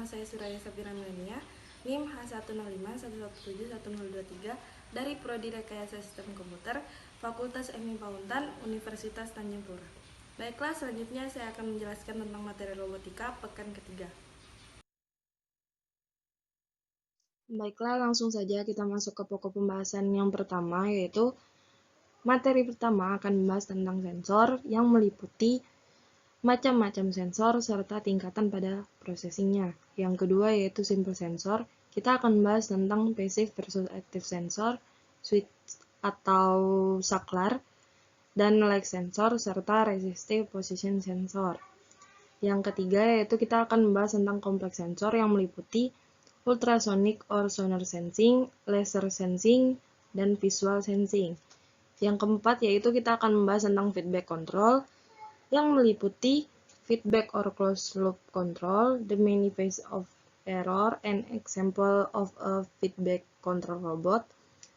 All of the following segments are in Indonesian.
Nama saya Suraya Sapira Melania, NIM H10511711023 dari Prodi Rekayasa Sistem Komputer, Fakultas Ilmu Pawuntan, Universitas Tanjung Pura. Baiklah, selanjutnya saya akan menjelaskan tentang materi robotika pekan ketiga. Baiklah, langsung saja kita masuk ke pokok pembahasan yang pertama, yaitu materi pertama akan membahas tentang sensor yang meliputi macam-macam sensor serta tingkatan pada processingnya. Yang kedua yaitu simple sensor. Kita akan membahas tentang passive versus active sensor, switch atau saklar, dan lag sensor serta resistive position sensor. Yang ketiga yaitu kita akan membahas tentang kompleks sensor yang meliputi ultrasonic or sonar sensing, laser sensing, dan visual sensing. Yang keempat yaitu kita akan membahas tentang feedback control yang meliputi feedback or closed loop control, the many phase of error, and example of a feedback control robot,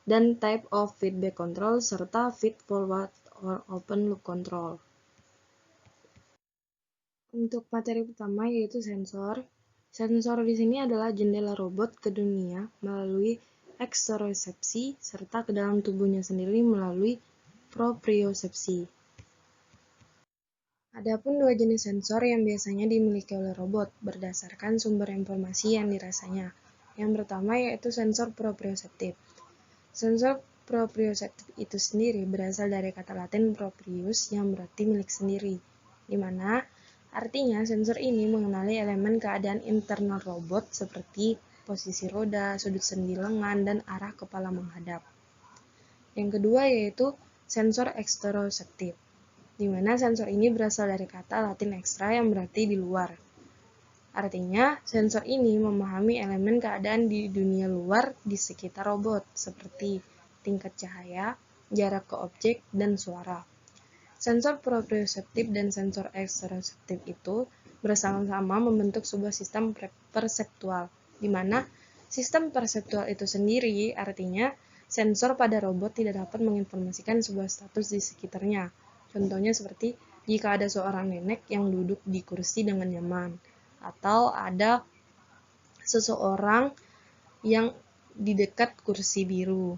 dan type of feedback control, serta feed forward or open loop control. Untuk materi pertama yaitu sensor. Sensor di sini adalah jendela robot ke dunia melalui eksterosepsi serta ke dalam tubuhnya sendiri melalui propriosepsi. Adapun dua jenis sensor yang biasanya dimiliki oleh robot berdasarkan sumber informasi yang dirasanya. Yang pertama yaitu sensor proprioseptif. Sensor proprioseptif itu sendiri berasal dari kata Latin proprius yang berarti milik sendiri, di mana artinya sensor ini mengenali elemen keadaan internal robot seperti posisi roda, sudut sendi lengan, dan arah kepala menghadap. Yang kedua yaitu sensor eksteroseptif, di mana sensor ini berasal dari kata Latin extra yang berarti di luar. Artinya, sensor ini memahami elemen keadaan di dunia luar di sekitar robot, seperti tingkat cahaya, jarak ke objek, dan suara. Sensor proprioseptif dan sensor eksteroseptif itu bersama-sama membentuk sebuah sistem perseptual, di mana sistem perseptual itu sendiri artinya sensor pada robot tidak dapat menginformasikan sebuah status di sekitarnya. Contohnya seperti jika ada seorang nenek yang duduk di kursi dengan nyaman, atau ada seseorang yang di dekat kursi biru.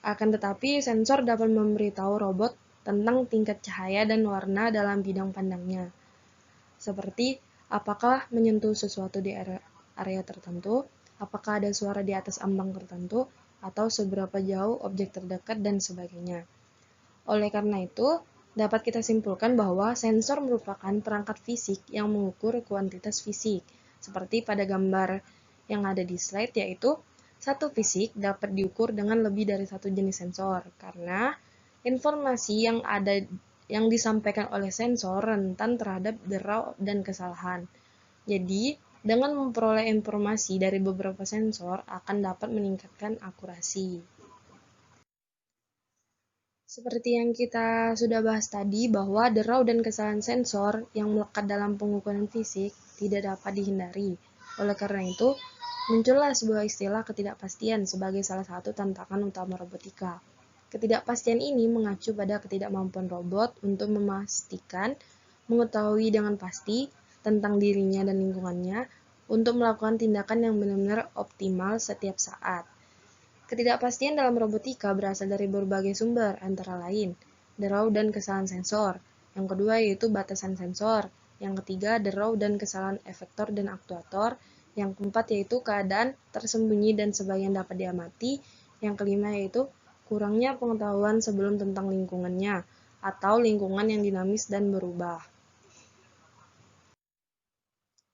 Akan tetapi, sensor dapat memberitahu robot tentang tingkat cahaya dan warna dalam bidang pandangnya, seperti apakah menyentuh sesuatu di area tertentu, apakah ada suara di atas ambang tertentu, atau seberapa jauh objek terdekat, dan sebagainya. Oleh karena itu, dapat kita simpulkan bahwa sensor merupakan perangkat fisik yang mengukur kuantitas fisik, seperti pada gambar yang ada di slide, yaitu satu fisik dapat diukur dengan lebih dari satu jenis sensor, karena informasi yang disampaikan oleh sensor rentan terhadap derau dan kesalahan. Jadi, dengan memperoleh informasi dari beberapa sensor akan dapat meningkatkan akurasi. Seperti yang kita sudah bahas tadi, bahwa derau dan kesalahan sensor yang melekat dalam pengukuran fisik tidak dapat dihindari. Oleh karena itu, muncullah sebuah istilah ketidakpastian sebagai salah satu tantangan utama robotika. Ketidakpastian ini mengacu pada ketidakmampuan robot untuk memastikan, mengetahui dengan pasti tentang dirinya dan lingkungannya untuk melakukan tindakan yang benar-benar optimal setiap saat. Ketidakpastian dalam robotika berasal dari berbagai sumber, antara lain derau dan kesalahan sensor. Yang kedua yaitu batasan sensor. Yang ketiga derau dan kesalahan efektor dan aktuator. Yang keempat yaitu keadaan tersembunyi dan sebagian dapat diamati. Yang kelima yaitu kurangnya pengetahuan sebelum tentang lingkungannya, atau lingkungan yang dinamis dan berubah.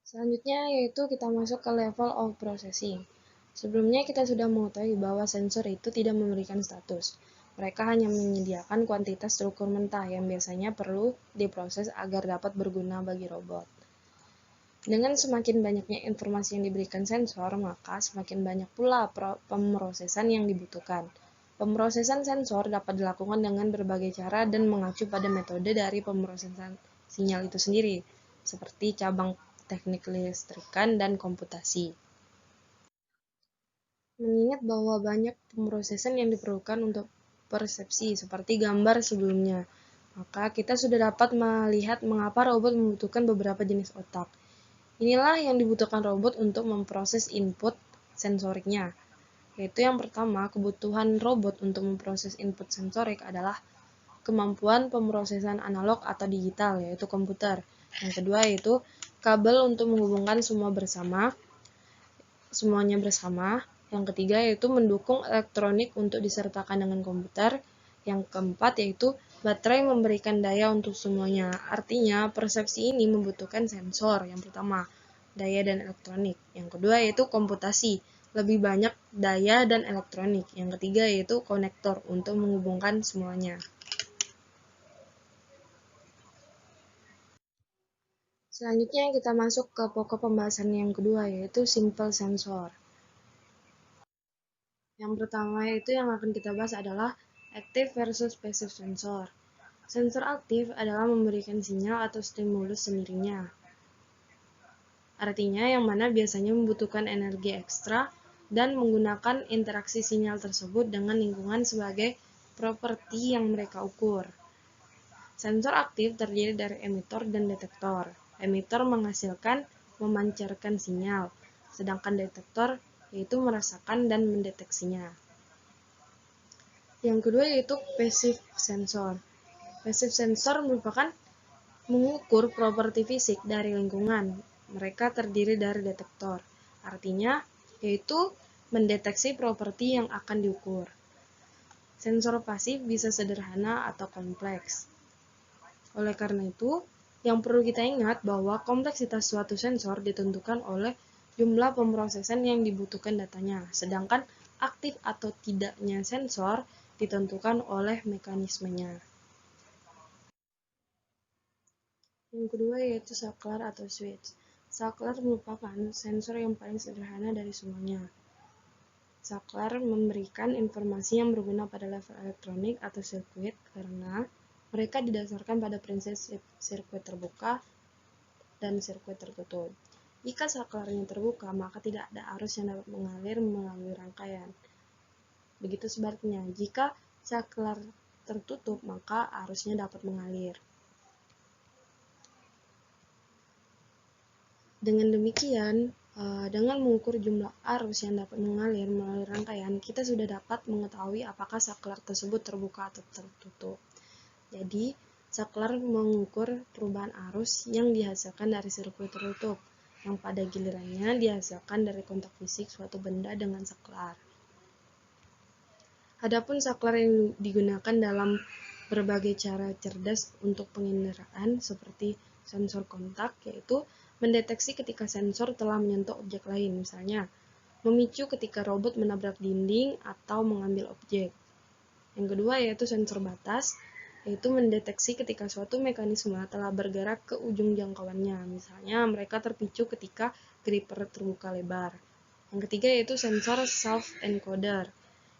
Selanjutnya yaitu kita masuk ke level of processing. Sebelumnya kita sudah mengetahui bahwa sensor itu tidak memberikan status. Mereka hanya menyediakan kuantitas struktur mentah yang biasanya perlu diproses agar dapat berguna bagi robot. Dengan semakin banyaknya informasi yang diberikan sensor, maka semakin banyak pula pemrosesan yang dibutuhkan. Pemrosesan sensor dapat dilakukan dengan berbagai cara dan mengacu pada metode dari pemrosesan sinyal itu sendiri, seperti cabang teknik listrikan dan komputasi. Mengingat bahwa banyak pemrosesan yang diperlukan untuk persepsi seperti gambar sebelumnya, maka kita sudah dapat melihat mengapa robot membutuhkan beberapa jenis otak. Inilah yang dibutuhkan robot untuk memproses input sensoriknya. Yaitu yang pertama, kebutuhan robot untuk memproses input sensorik adalah kemampuan pemrosesan analog atau digital, yaitu komputer. Yang kedua yaitu kabel untuk menghubungkan semuanya bersama. Yang ketiga yaitu mendukung elektronik untuk disertakan dengan komputer. Yang keempat yaitu baterai memberikan daya untuk semuanya. Artinya, persepsi ini membutuhkan sensor. Yang pertama, daya dan elektronik. Yang kedua yaitu komputasi, lebih banyak daya dan elektronik. Yang ketiga yaitu konektor untuk menghubungkan semuanya. Selanjutnya kita masuk ke pokok pembahasan yang kedua, yaitu simple sensor. Yang pertama yaitu yang akan kita bahas adalah active versus passive sensor. Sensor aktif adalah memberikan sinyal atau stimulus sendirinya. Artinya yang mana biasanya membutuhkan energi ekstra dan menggunakan interaksi sinyal tersebut dengan lingkungan sebagai properti yang mereka ukur. Sensor aktif terdiri dari emitor dan detektor. Emitor menghasilkan, memancarkan sinyal, sedangkan detektor yaitu merasakan dan mendeteksinya. Yang kedua yaitu passive sensor. Passive sensor merupakan mengukur properti fisik dari lingkungan. Mereka terdiri dari detektor. Artinya yaitu mendeteksi properti yang akan diukur. Sensor pasif bisa sederhana atau kompleks. Oleh karena itu, yang perlu kita ingat bahwa kompleksitas suatu sensor ditentukan oleh jumlah pemrosesan yang dibutuhkan datanya, sedangkan aktif atau tidaknya sensor ditentukan oleh mekanismenya. Yang kedua yaitu saklar atau switch. Saklar merupakan sensor yang paling sederhana dari semuanya. Saklar memberikan informasi yang berguna pada level elektronik atau sirkuit karena mereka didasarkan pada prinsip sirkuit terbuka dan sirkuit tertutup. Jika saklarnya terbuka, maka tidak ada arus yang dapat mengalir melalui rangkaian. Begitu sebaliknya, jika saklar tertutup, maka arusnya dapat mengalir. Dengan demikian, dengan mengukur jumlah arus yang dapat mengalir melalui rangkaian, kita sudah dapat mengetahui apakah saklar tersebut terbuka atau tertutup. Jadi, saklar mengukur perubahan arus yang dihasilkan dari sirkuit tertutup, yang pada gilirannya dihasilkan dari kontak fisik suatu benda dengan saklar. Adapun saklar yang digunakan dalam berbagai cara cerdas untuk penginderaan seperti sensor kontak, yaitu mendeteksi ketika sensor telah menyentuh objek lain, misalnya memicu ketika robot menabrak dinding atau mengambil objek. Yang kedua yaitu sensor batas, yaitu mendeteksi ketika suatu mekanisme telah bergerak ke ujung jangkauannya, misalnya mereka terpicu ketika gripper terbuka lebar. Yang ketiga yaitu sensor self-encoder,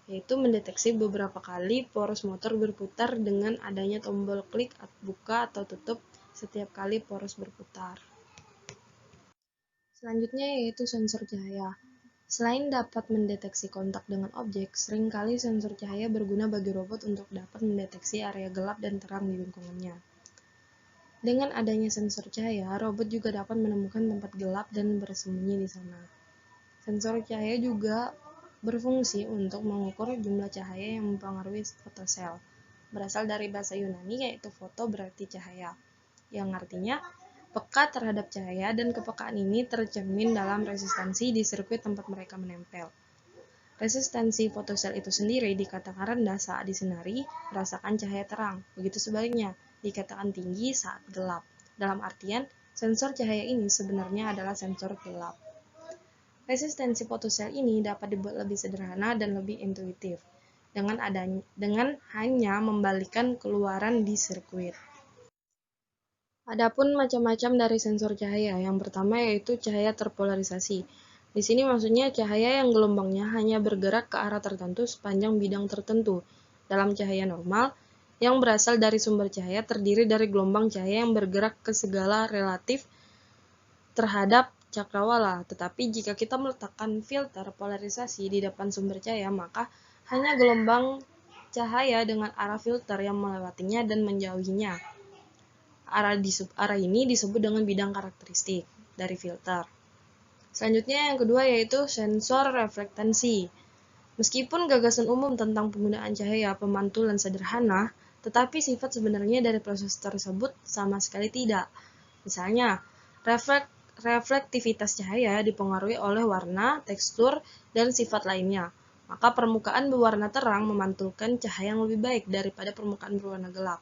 yaitu mendeteksi beberapa kali poros motor berputar dengan adanya tombol klik buka atau tutup setiap kali poros berputar. Selanjutnya yaitu sensor cahaya. Selain dapat mendeteksi kontak dengan objek, seringkali sensor cahaya berguna bagi robot untuk dapat mendeteksi area gelap dan terang di lingkungannya. Dengan adanya sensor cahaya, robot juga dapat menemukan tempat gelap dan bersembunyi di sana. Sensor cahaya juga berfungsi untuk mengukur jumlah cahaya yang mempengaruhi fotosel. Berasal dari bahasa Yunani yaitu foto berarti cahaya, yang artinya peka terhadap cahaya, dan kepekaan ini tercermin dalam resistansi di sirkuit tempat mereka menempel. Resistansi fotosel itu sendiri dikatakan rendah saat disinari merasakan cahaya terang, begitu sebaliknya dikatakan tinggi saat gelap. Dalam artian, sensor cahaya ini sebenarnya adalah sensor gelap. Resistansi fotosel ini dapat dibuat lebih sederhana dan lebih intuitif dengan hanya membalikan keluaran di sirkuit. Adapun macam-macam dari sensor cahaya, yang pertama yaitu cahaya terpolarisasi. Di sini maksudnya cahaya yang gelombangnya hanya bergerak ke arah tertentu sepanjang bidang tertentu. Dalam cahaya normal, yang berasal dari sumber cahaya terdiri dari gelombang cahaya yang bergerak ke segala relatif terhadap cakrawala. Tetapi jika kita meletakkan filter polarisasi di depan sumber cahaya, maka hanya gelombang cahaya dengan arah filter yang melewatinya dan menjauhinya. Arah ini disebut dengan bidang karakteristik. dari filter. Selanjutnya yang kedua yaitu sensor reflektansi. Meskipun gagasan umum tentang penggunaan cahaya pemantulan sederhana, tetapi sifat sebenarnya dari proses tersebut sama sekali tidak. Misalnya, reflektivitas cahaya dipengaruhi oleh warna, tekstur, dan sifat lainnya. Maka permukaan berwarna terang memantulkan cahaya yang lebih baik daripada permukaan berwarna gelap.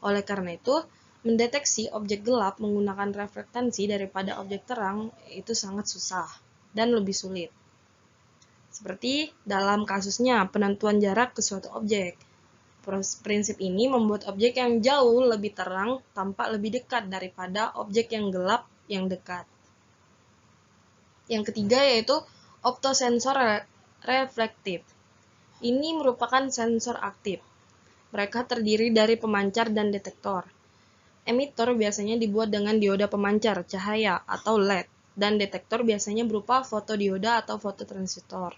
Oleh karena itu, mendeteksi objek gelap menggunakan reflektansi daripada objek terang itu sangat susah dan lebih sulit. Seperti dalam kasusnya penentuan jarak ke suatu objek. Prinsip ini membuat objek yang jauh lebih terang tampak lebih dekat daripada objek yang gelap yang dekat. Yang ketiga yaitu optosensor reflektif. Ini merupakan sensor aktif. Mereka terdiri dari pemancar dan detektor. Emitor biasanya dibuat dengan dioda pemancar cahaya atau LED, dan detektor biasanya berupa fotodioda atau fototransistor.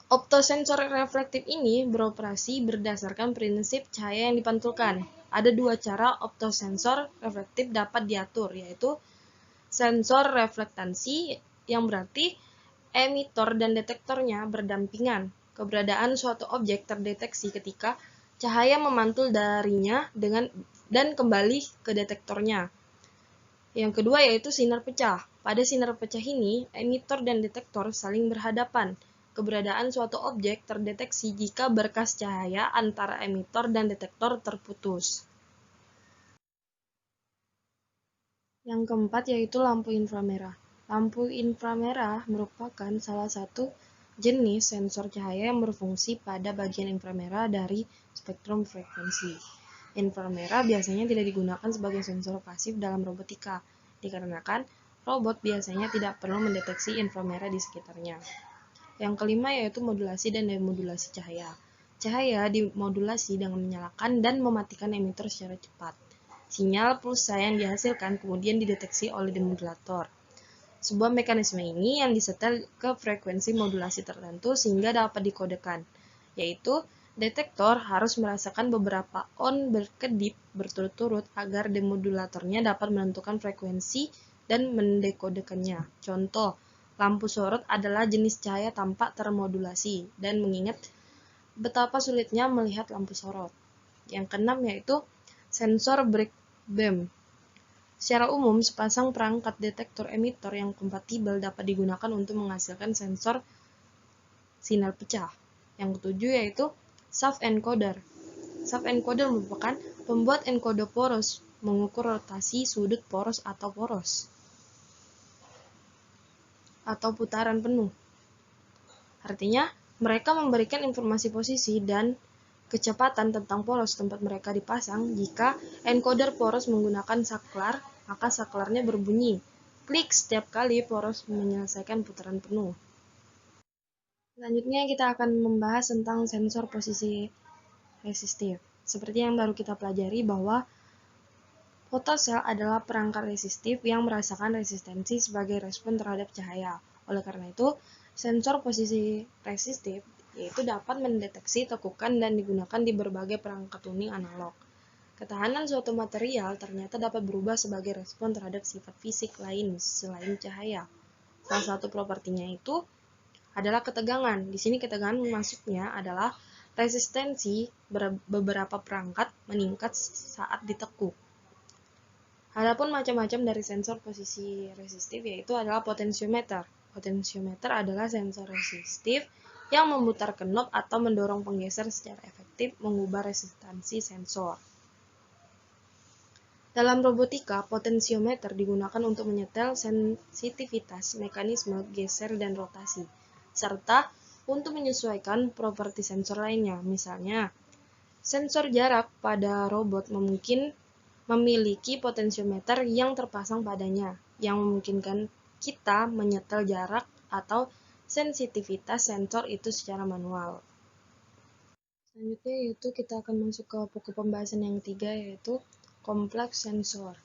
Optosensor reflektif ini beroperasi berdasarkan prinsip cahaya yang dipantulkan. Ada dua cara optosensor reflektif dapat diatur, yaitu sensor reflektansi yang berarti emitor dan detektornya berdampingan. Keberadaan suatu objek terdeteksi ketika cahaya memantul darinya dan kembali ke detektornya. Yang kedua yaitu sinar pecah. Pada sinar pecah ini, emitor dan detektor saling berhadapan. Keberadaan suatu objek terdeteksi jika berkas cahaya antara emitor dan detektor terputus. Yang keempat yaitu lampu inframerah. Lampu inframerah merupakan salah satu jenis sensor cahaya yang berfungsi pada bagian inframerah dari spektrum frekuensi. Inframerah biasanya tidak digunakan sebagai sensor pasif dalam robotika, dikarenakan robot biasanya tidak perlu mendeteksi inframerah di sekitarnya. Yang kelima yaitu modulasi dan demodulasi cahaya. Cahaya dimodulasi dengan menyalakan dan mematikan emitor secara cepat. Sinyal pulsa yang dihasilkan kemudian dideteksi oleh demodulator. Sebuah mekanisme ini yang disetel ke frekuensi modulasi tertentu sehingga dapat dikodekan, yaitu detektor harus merasakan beberapa on berkedip berturut-turut agar demodulatornya dapat menentukan frekuensi dan mendekodekannya. Contoh, lampu sorot adalah jenis cahaya tanpa termodulasi dan mengingat betapa sulitnya melihat lampu sorot. Yang keenam yaitu sensor break beam. Secara umum, sepasang perangkat detektor emitor yang kompatibel dapat digunakan untuk menghasilkan sensor sinar pecah. Yang ketujuh yaitu shaft encoder. Shaft encoder merupakan pembuat encoder poros, mengukur rotasi sudut poros atau putaran penuh. Artinya, mereka memberikan informasi posisi dan kecepatan tentang poros tempat mereka dipasang. Jika encoder poros menggunakan saklar, maka saklarnya berbunyi klik setiap kali poros menyelesaikan putaran penuh. Selanjutnya kita akan membahas tentang sensor posisi resistif. Seperti yang baru kita pelajari bahwa fotosel adalah perangkat resistif yang merasakan resistensi sebagai respon terhadap cahaya. Oleh karena itu, sensor posisi resistif yaitu dapat mendeteksi tekukan dan digunakan di berbagai perangkat tuning analog. Ketahanan suatu material ternyata dapat berubah sebagai respon terhadap sifat fisik lain selain cahaya. Salah satu propertinya itu adalah ketegangan. Di sini ketegangan masuknya adalah resistensi beberapa perangkat meningkat saat ditekuk. Adapun macam-macam dari sensor posisi resistif yaitu adalah potensiometer. Potensiometer adalah sensor resistif yang memutar knob atau mendorong penggeser secara efektif mengubah resistansi sensor. Dalam robotika, potensiometer digunakan untuk menyetel sensitivitas mekanisme geser dan rotasi, serta untuk menyesuaikan properti sensor lainnya. Misalnya, sensor jarak pada robot memiliki potensiometer yang terpasang padanya, yang memungkinkan kita menyetel jarak atau sensitivitas sensor itu secara manual. Selanjutnya yaitu kita akan masuk ke pokok pembahasan yang ketiga yaitu kompleks sensor.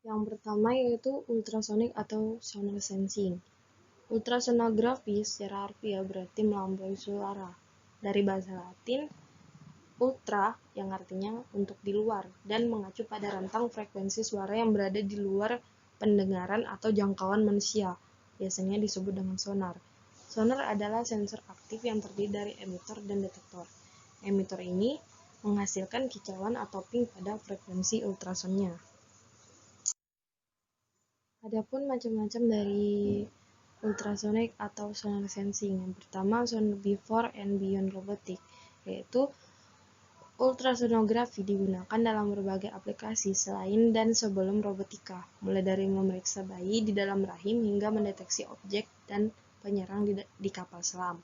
Yang pertama yaitu ultrasonic atau sonar sensing. Ultrasonografi secara harfiah berarti melampaui suara. Dari bahasa Latin, ultra yang artinya untuk di luar dan mengacu pada rentang frekuensi suara yang berada di luar pendengaran atau jangkauan manusia, biasanya disebut dengan sonar. Sonar adalah sensor aktif yang terdiri dari emitor dan detektor. Emitor ini menghasilkan kicauan atau ping pada frekuensi ultrasonnya. Adapun macam-macam dari ultrasonic atau sonar sensing. Yang pertama, sonar before and beyond robotic, yaitu ultrasonografi digunakan dalam berbagai aplikasi selain dan sebelum robotika, mulai dari memeriksa bayi di dalam rahim hingga mendeteksi objek dan penyerang di kapal selam.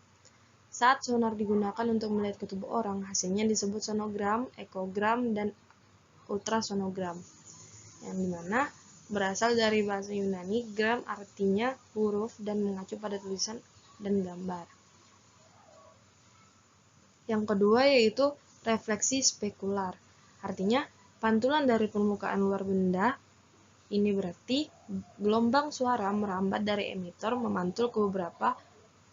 Saat sonar digunakan untuk melihat ke tubuh orang, hasilnya disebut sonogram, ekogram, dan ultrasonogram, yang dimana berasal dari bahasa Yunani. Gram artinya huruf dan mengacu pada tulisan dan gambar. Yang kedua yaitu refleksi spekular, artinya pantulan dari permukaan luar benda. Ini berarti gelombang suara merambat dari emitor memantul ke beberapa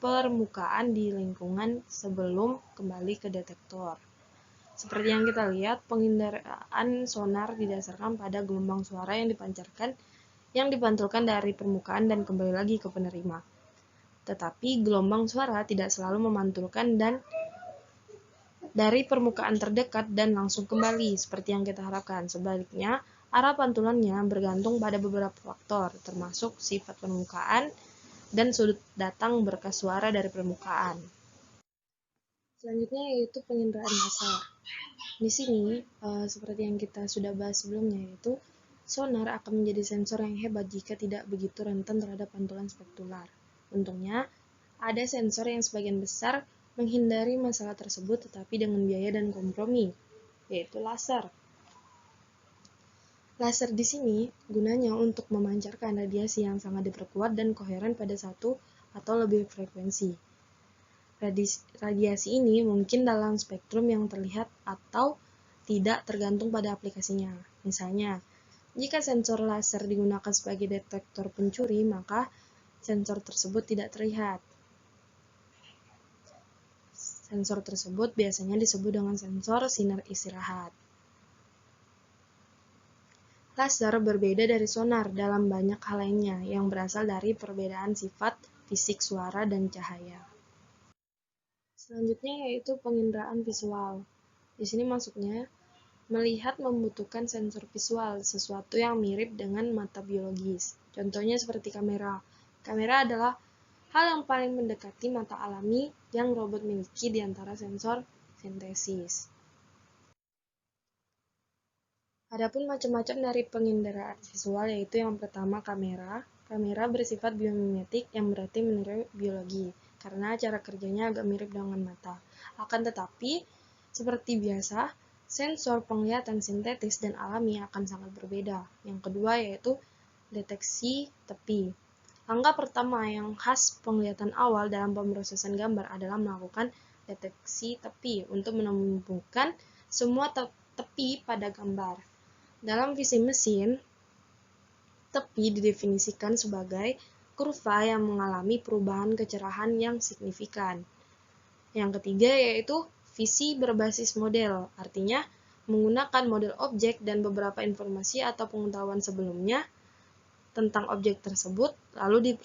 permukaan di lingkungan sebelum kembali ke detektor. Seperti yang kita lihat, penginderaan sonar didasarkan pada gelombang suara yang dipancarkan yang dipantulkan dari permukaan dan kembali lagi ke penerima. Tetapi gelombang suara tidak selalu memantulkan dan dari permukaan terdekat dan langsung kembali seperti yang kita harapkan. Sebaliknya, arah pantulannya bergantung pada beberapa faktor, termasuk sifat permukaan dan sudut datang berkas suara dari permukaan. Selanjutnya yaitu penginderaan laser. Di sini, seperti yang kita sudah bahas sebelumnya, yaitu sonar akan menjadi sensor yang hebat jika tidak begitu rentan terhadap pantulan spektular. Untungnya, ada sensor yang sebagian besar menghindari masalah tersebut tetapi dengan biaya dan kompromi, yaitu laser. Laser di sini gunanya untuk memancarkan radiasi yang sangat diperkuat dan koheren pada satu atau lebih frekuensi. Radiasi ini mungkin dalam spektrum yang terlihat atau tidak tergantung pada aplikasinya. Misalnya, jika sensor laser digunakan sebagai detektor pencuri, maka sensor tersebut tidak terlihat. Sensor tersebut biasanya disebut dengan sensor sinar istirahat. Laser berbeda dari sonar dalam banyak hal lainnya yang berasal dari perbedaan sifat fisik suara dan cahaya. Selanjutnya yaitu penginderaan visual. Di sini masuknya melihat membutuhkan sensor visual, sesuatu yang mirip dengan mata biologis. Contohnya seperti kamera. Kamera adalah hal yang paling mendekati mata alami yang robot miliki di antara sensor sintesis. Adapun macam-macam dari penginderaan visual yaitu yang pertama kamera. Kamera bersifat biomimetik yang berarti meniru biologi karena cara kerjanya agak mirip dengan mata. Akan tetapi, seperti biasa, sensor penglihatan sintetis dan alami akan sangat berbeda. Yang kedua yaitu deteksi tepi. Langkah pertama yang khas penglihatan awal dalam pemrosesan gambar adalah melakukan deteksi tepi untuk menemukan semua tepi pada gambar. Dalam visi mesin, tepi didefinisikan sebagai kurva yang mengalami perubahan kecerahan yang signifikan. Yang ketiga yaitu visi berbasis model, artinya menggunakan model objek dan beberapa informasi atau pengetahuan sebelumnya tentang objek tersebut, lalu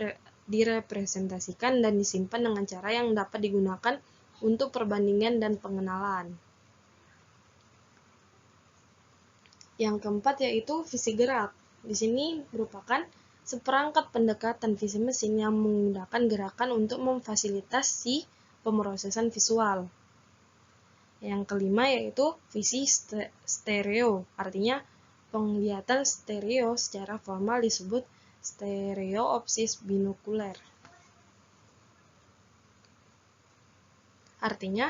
direpresentasikan dan disimpan dengan cara yang dapat digunakan untuk perbandingan dan pengenalan. Yang keempat yaitu visi gerak. Di sini merupakan seperangkat pendekatan visi mesin yang menggunakan gerakan untuk memfasilitasi pemrosesan visual. Yang kelima yaitu visi stereo, artinya penglihatan stereo secara formal disebut stereopsis binokuler. Artinya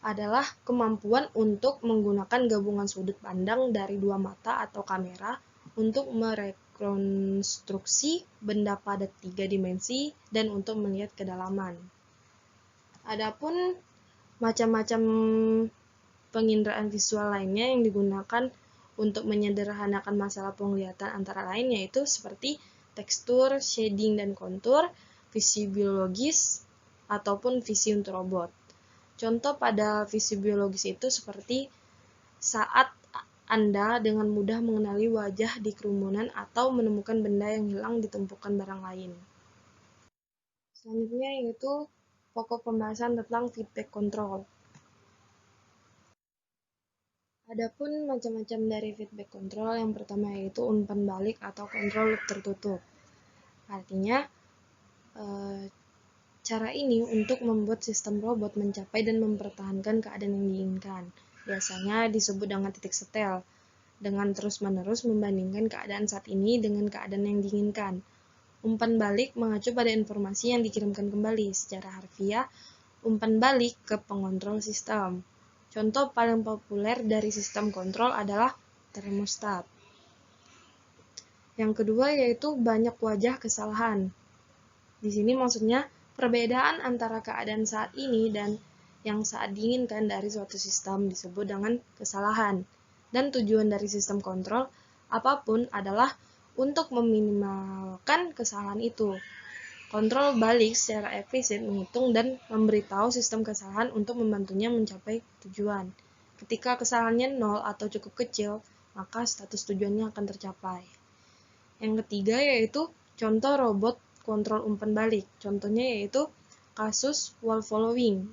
adalah kemampuan untuk menggunakan gabungan sudut pandang dari dua mata atau kamera untuk merekonstruksi benda pada 3 dimensi dan untuk melihat kedalaman. Adapun macam-macam penginderaan visual lainnya yang digunakan untuk menyederhanakan masalah penglihatan antara lain yaitu seperti tekstur, shading dan kontur, visi biologis, ataupun visi untuk robot. Contoh pada fisik biologis itu seperti saat Anda dengan mudah mengenali wajah di kerumunan atau menemukan benda yang hilang di tumpukan barang lain. Selanjutnya yaitu pokok pembahasan tentang feedback control. Adapun macam-macam dari feedback control, yang pertama yaitu umpan balik atau kontrol loop tertutup. Artinya, cara ini untuk membuat sistem robot mencapai dan mempertahankan keadaan yang diinginkan. Biasanya disebut dengan titik setel, dengan terus-menerus membandingkan keadaan saat ini dengan keadaan yang diinginkan. Umpan balik mengacu pada informasi yang dikirimkan kembali. Secara harfiah, umpan balik ke pengontrol sistem. Contoh paling populer dari sistem kontrol adalah termostat. Yang kedua yaitu banyak wajah kesalahan. Di sini maksudnya perbedaan antara keadaan saat ini dan yang saat diinginkan dari suatu sistem disebut dengan kesalahan. Dan tujuan dari sistem kontrol apapun adalah untuk meminimalkan kesalahan itu. Kontrol balik secara efisien menghitung dan memberitahu sistem kesalahan untuk membantunya mencapai tujuan. Ketika kesalahannya 0 atau cukup kecil, maka status tujuannya akan tercapai. Yang ketiga yaitu contoh robot kontrol umpan balik. Contohnya yaitu kasus wall following.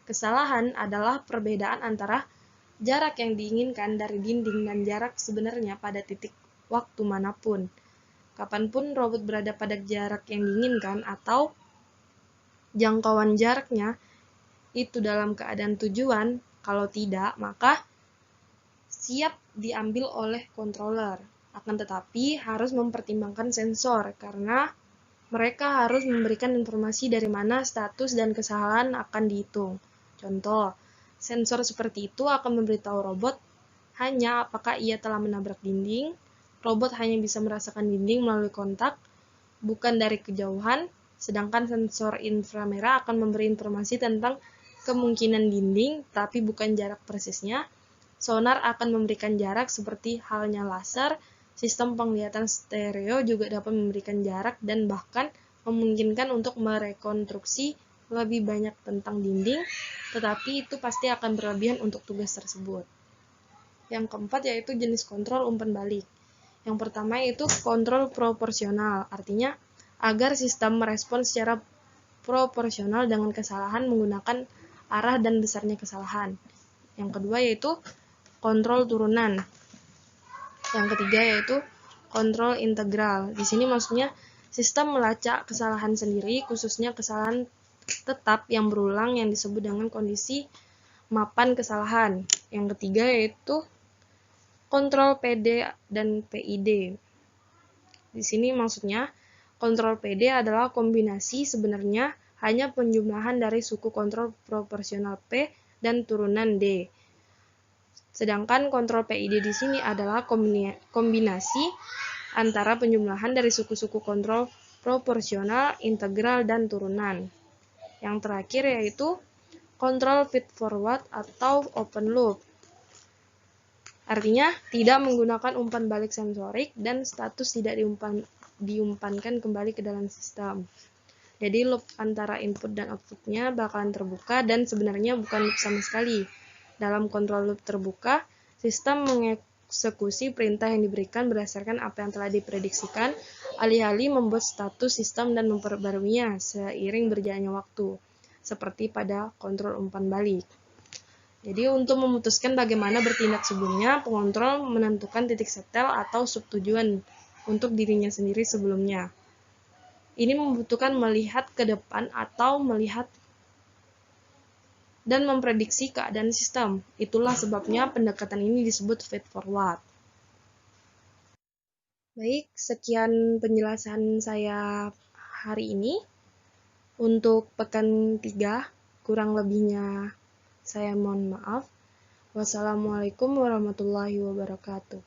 Kesalahan adalah perbedaan antara jarak yang diinginkan dari dinding dan jarak sebenarnya pada titik waktu manapun. Kapanpun robot berada pada jarak yang diinginkan atau jangkauan jaraknya itu dalam keadaan tujuan, kalau tidak maka siap diambil oleh controller. Akan tetapi harus mempertimbangkan sensor karena mereka harus memberikan informasi dari mana status dan kesalahan akan dihitung. Contoh, sensor seperti itu akan memberitahu robot hanya apakah ia telah menabrak dinding. Robot hanya bisa merasakan dinding melalui kontak, bukan dari kejauhan, sedangkan sensor inframerah akan memberi informasi tentang kemungkinan dinding, tapi bukan jarak persisnya. Sonar akan memberikan jarak seperti halnya laser. Sistem penglihatan stereo juga dapat memberikan jarak dan bahkan memungkinkan untuk merekonstruksi lebih banyak tentang dinding, tetapi itu pasti akan berlebihan untuk tugas tersebut. Yang keempat yaitu jenis kontrol umpan balik. Yang pertama yaitu kontrol proporsional, artinya agar sistem merespon secara proporsional dengan kesalahan menggunakan arah dan besarnya kesalahan. Yang kedua yaitu kontrol turunan. Yang ketiga yaitu kontrol integral. Di sini maksudnya sistem melacak kesalahan sendiri, khususnya kesalahan tetap yang berulang yang disebut dengan kondisi mapan kesalahan. Yang ketiga yaitu kontrol PD dan PID. Di sini maksudnya kontrol PD adalah kombinasi sebenarnya hanya penjumlahan dari suku kontrol proporsional P dan turunan D. Sedangkan kontrol PID di sini adalah kombinasi antara penjumlahan dari suku-suku kontrol proporsional, integral, dan turunan. Yang terakhir yaitu kontrol feed forward atau open loop. Artinya tidak menggunakan umpan balik sensorik dan status tidak diumpankan kembali ke dalam sistem. Jadi loop antara input dan outputnya bakalan terbuka dan sebenarnya bukan loop sama sekali. Dalam kontrol loop terbuka, sistem mengeksekusi perintah yang diberikan berdasarkan apa yang telah diprediksikan, alih-alih membuat status sistem dan memperbaruinya seiring berjalannya waktu, seperti pada kontrol umpan balik. Jadi untuk memutuskan bagaimana bertindak sebelumnya, pengontrol menentukan titik setel atau subtujuan untuk dirinya sendiri sebelumnya. Ini membutuhkan melihat ke depan atau melihat dan memprediksi keadaan sistem. Itulah sebabnya pendekatan ini disebut feed forward. Baik, sekian penjelasan saya hari ini. Untuk pekan 3, kurang lebihnya saya mohon maaf. Wassalamualaikum warahmatullahi wabarakatuh.